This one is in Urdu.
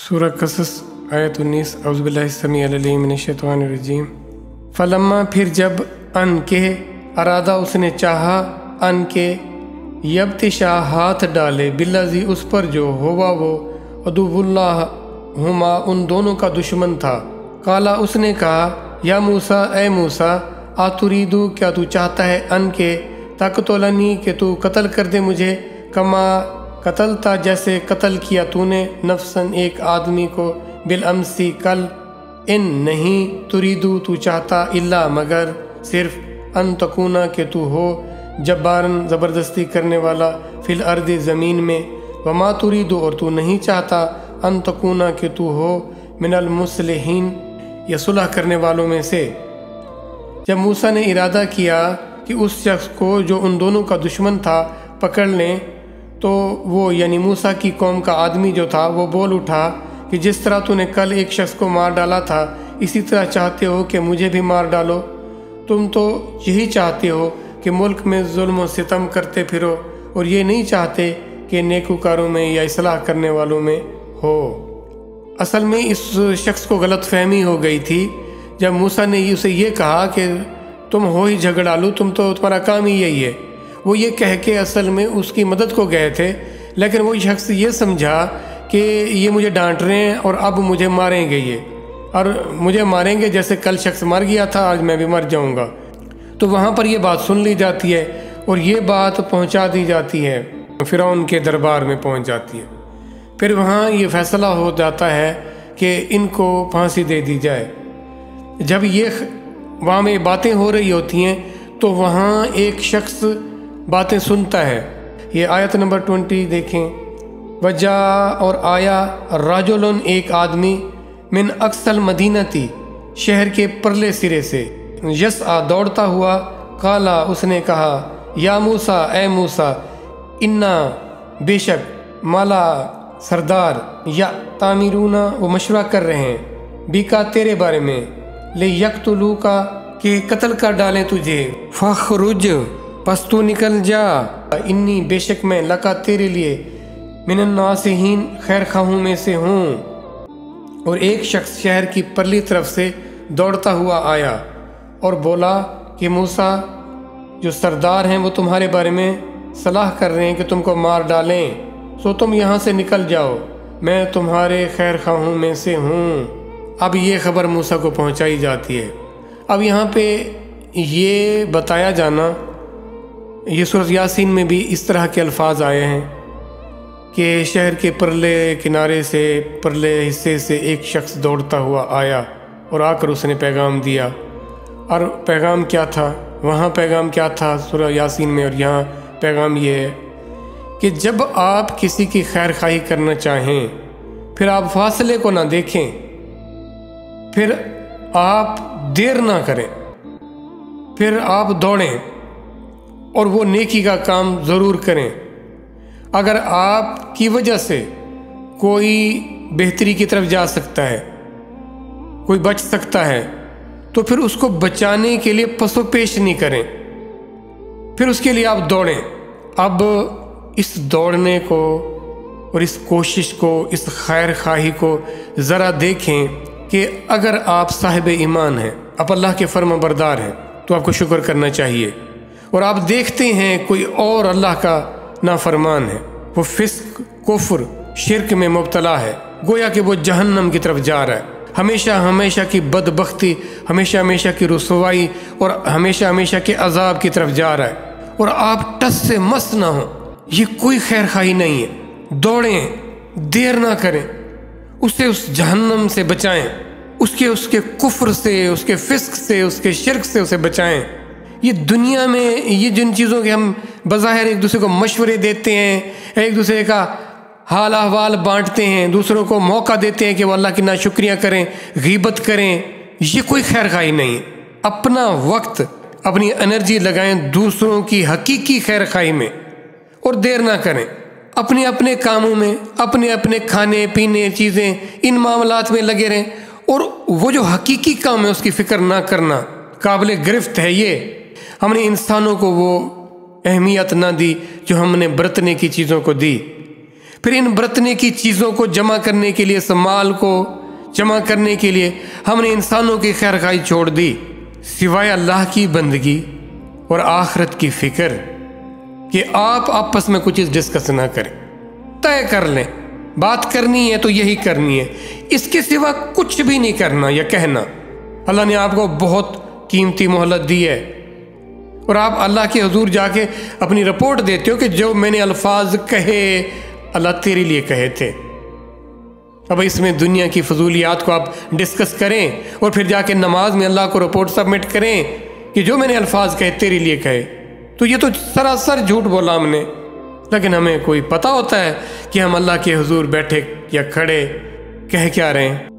سورہ قصص آیت 19 اعوذ باللہ السمیع العلیم من الشیطان الرجیم۔ فلما پھر جب ان کے ارادہ اس نے چاہا ان کے یبتشا ہاتھ ڈالے بالذی اس پر جو ہوا وہ عدو اللہ ہما ان دونوں کا دشمن تھا۔ قالا اس نے کہا یا موسیٰ اے موسیٰ آتریدو کیا تو چاہتا ہے ان کے تقتلنی کہ تو قتل کر دے مجھے کما قتل تھا جیسے قتل کیا تو نے نفسن ایک آدمی کو بالامسی کل ان نہیں تریدو تو چاہتا الا مگر صرف ان تکونا کہ تو ہو جبارن زبردستی کرنے والا فی الارض زمین میں وما تریدو اور تو نہیں چاہتا ان تکونا کہ تو ہو من المصلحین یا صلح کرنے والوں میں سے۔ جب موسیٰ نے ارادہ کیا کہ اس شخص کو جو ان دونوں کا دشمن تھا پکڑ لیں تو وہ یعنی موسیٰ کی قوم کا آدمی جو تھا وہ بول اٹھا کہ جس طرح تو نے کل ایک شخص کو مار ڈالا تھا اسی طرح چاہتے ہو کہ مجھے بھی مار ڈالو؟ تم تو یہی چاہتے ہو کہ ملک میں ظلم و ستم کرتے پھرو اور یہ نہیں چاہتے کہ نیکوکاروں میں یا اصلاح کرنے والوں میں ہو۔ اصل میں اس شخص کو غلط فہمی ہو گئی تھی جب موسیٰ نے اسے یہ کہا کہ تم ہو ہی جھگڑالو، تمہارا کام ہی یہی ہے۔ وہ یہ کہہ کے اصل میں اس کی مدد کو گئے تھے، لیکن وہ شخص یہ سمجھا کہ یہ مجھے ڈانٹ رہے ہیں اور اب مجھے ماریں گے، یہ اور مجھے ماریں گے جیسے کل شخص مر گیا تھا آج میں بھی مر جاؤں گا۔ تو وہاں پر یہ بات سن لی جاتی ہے اور یہ بات پہنچا دی جاتی ہے، فرعون کے دربار میں پہنچ جاتی ہے۔ پھر وہاں یہ فیصلہ ہو جاتا ہے کہ ان کو پھانسی دے دی جائے۔ جب وہاں میں باتیں ہو رہی ہوتی ہیں تو وہاں ایک شخص باتیں سنتا ہے۔ یہ آیت نمبر 20 دیکھیں۔ وجا اور آیا راجلن ایک آدمی من اقصی مدینتی شہر کے پرلے سرے سے یسعی دوڑتا ہوا قالا اس نے کہا یا موسیٰ اے موسیٰ انا بے شک مالا سردار یا تعمیرونا وہ مشورہ کر رہے ہیں بیکا تیرے بارے میں لے یقتلو کا کہ قتل کر ڈالیں تجھے فخرج پس تو نکل جا انی بے شک میں لکا تیرے لیے من الناصحین خیر خواہوں میں سے ہوں۔ اور ایک شخص شہر کی پرلی طرف سے دوڑتا ہوا آیا اور بولا کہ موسیٰ جو سردار ہیں وہ تمہارے بارے میں صلاح کر رہے ہیں کہ تم کو مار ڈالیں، سو تم یہاں سے نکل جاؤ، میں تمہارے خیر خواہوں میں سے ہوں۔ اب یہ خبر موسیٰ کو پہنچائی جاتی ہے۔ اب یہاں پہ یہ بتایا جانا، یہ سورۃ یاسین میں بھی اس طرح کے الفاظ آئے ہیں کہ شہر کے پرلے کنارے سے پرلے حصے سے ایک شخص دوڑتا ہوا آیا اور آ کر اس نے پیغام دیا۔ اور پیغام کیا تھا؟ وہاں پیغام کیا تھا سورہ یاسین میں، اور یہاں پیغام یہ ہے کہ جب آپ کسی کی خیر خواہی کرنا چاہیں پھر آپ فاصلے کو نہ دیکھیں، پھر آپ دیر نہ کریں، پھر آپ دوڑیں اور وہ نیکی کا کام ضرور کریں۔ اگر آپ کی وجہ سے کوئی بہتری کی طرف جا سکتا ہے، کوئی بچ سکتا ہے، تو پھر اس کو بچانے کے لیے پس و پیش نہیں کریں، پھر اس کے لیے آپ دوڑیں۔ اب اس دوڑنے کو اور اس کوشش کو، اس خیر خواہی کو ذرا دیکھیں کہ اگر آپ صاحب ایمان ہیں، آپ اللہ کے فرما بردار ہیں تو آپ کو شکر کرنا چاہیے، اور آپ دیکھتے ہیں کوئی اور اللہ کا نافرمان ہے، وہ فسق کفر شرک میں مبتلا ہے، گویا کہ وہ جہنم کی طرف جا رہا ہے، ہمیشہ ہمیشہ کی بدبختی، ہمیشہ ہمیشہ کی رسوائی اور ہمیشہ ہمیشہ کے عذاب کی طرف جا رہا ہے، اور آپ ٹس سے مس نہ ہوں، یہ کوئی خیر خواہی نہیں ہے۔ دوڑیں، دیر نہ کریں، اسے اس جہنم سے بچائیں، اس کے کفر سے، اس کے فسق سے، اس کے شرک سے اسے بچائیں۔ یہ دنیا میں یہ جن چیزوں کے ہم بظاہر ایک دوسرے کو مشورے دیتے ہیں، ایک دوسرے کا حال احوال بانٹتے ہیں، دوسروں کو موقع دیتے ہیں کہ وہ اللہ کی ناشکریاں کریں، غیبت کریں، یہ کوئی خیر خواہی نہیں۔ اپنا وقت، اپنی انرجی لگائیں دوسروں کی حقیقی خیر خواہی میں، اور دیر نہ کریں، اپنے اپنے کاموں میں، اپنے اپنے کھانے پینے چیزیں ان معاملات میں لگے رہیں، اور وہ جو حقیقی کام ہے اس کی فکر نہ کرنا قابل گرفت ہے۔ یہ ہم نے انسانوں کو وہ اہمیت نہ دی جو ہم نے برتنے کی چیزوں کو دی۔ پھر ان برتنے کی چیزوں کو جمع کرنے کے لیے، مال کو جمع کرنے کے لیے ہم نے انسانوں کی خیر خواہی چھوڑ دی، سوائے اللہ کی بندگی اور آخرت کی فکر، کہ آپ آپس میں کچھ ڈسکس نہ کریں، طے کر لیں بات کرنی ہے تو یہی کرنی ہے، اس کے سوا کچھ بھی نہیں کرنا یا کہنا۔ اللہ نے آپ کو بہت قیمتی مہلت دی ہے، اور آپ اللہ کے حضور جا کے اپنی رپورٹ دیتے ہو کہ جو میں نے الفاظ کہے اللہ تیرے لیے کہے تھے۔ اب اس میں دنیا کی فضولیات کو آپ ڈسکس کریں اور پھر جا کے نماز میں اللہ کو رپورٹ سبمٹ کریں کہ جو میں نے الفاظ کہے تیرے لیے کہے، تو یہ تو سراسر جھوٹ بولا ہم نے۔ لیکن ہمیں کوئی پتہ ہوتا ہے کہ ہم اللہ کے حضور بیٹھے یا کھڑے کہہ کیا رہے ہیں؟